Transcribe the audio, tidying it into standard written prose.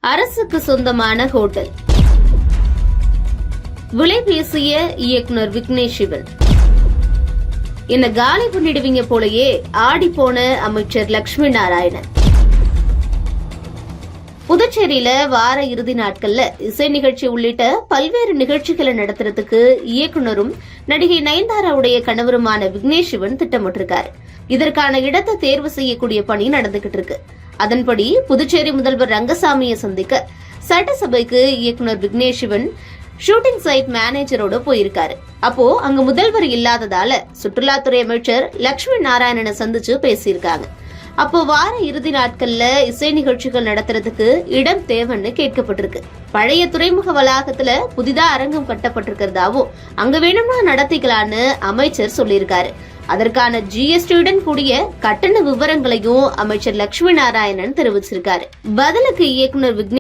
அரசுக்கு சொந்தமான ஹோட்டல். விலை பேசிய இயக்குனர் விக்னேஷ் சிவன். என்ன காலி பண்ணிடுவீங்க போலயே ஆடி போன அமைச்சர் லட்சுமி நாராயணன். புதுச்சேரியில வார இறுதி நாட்கள்ல இசை நிகழ்ச்சி உள்ளிட்ட பல்வேறு நிகழ்ச்சிகளை நடத்துறதுக்கு இயக்குனரும் நடிகை நயன்தாராவுடைய கணவருமான விக்னேஷ் சிவன் திட்டமிட்டிருக்காரு. இதற்கான இடத்தை தேர்வு செய்யக்கூடிய பணி நடந்துகிட்டு இருக்கு. அதன்படி புதுச்சேரி முதல்வர் ரங்கசாமியை சந்திக்க சட்டசபைக்கு இயக்குனர் விக்னேஷ் சிவன் ஷூட்டிங் சைட் மேனேஜரோட போயிருக்காரு. அப்போ அங்க முதல்வர் இல்லாததால சுற்றுலாத்துறை அமைச்சர் லட்சுமி நாராயணனை சந்திச்சு பேசியிருக்காங்க. அப்போ வார இறுதி நாட்கள்ல இசை நிகழ்ச்சிகள் நடத்துறதுக்கு இடம் தேவைன்னு கேட்கப்பட்டிருக்கு. பழைய துறைமுக வளாகத்துல புதிதா அரங்கம் கட்டப்பட்டிருக்கிறதாவும் அங்க வேணும்னா நடத்திக்கலான்னு அமைச்சர் சொல்லியிருக்காரு. அதற்கான ஜிஎஸ்டியுடன் கூடிய கட்டண விவரங்களையும் அமைச்சர் லட்சுமி நாராயணன் தெரிவிச்சிருக்காரு. பதிலுக்கு இயக்குனர் விக்னேஷ்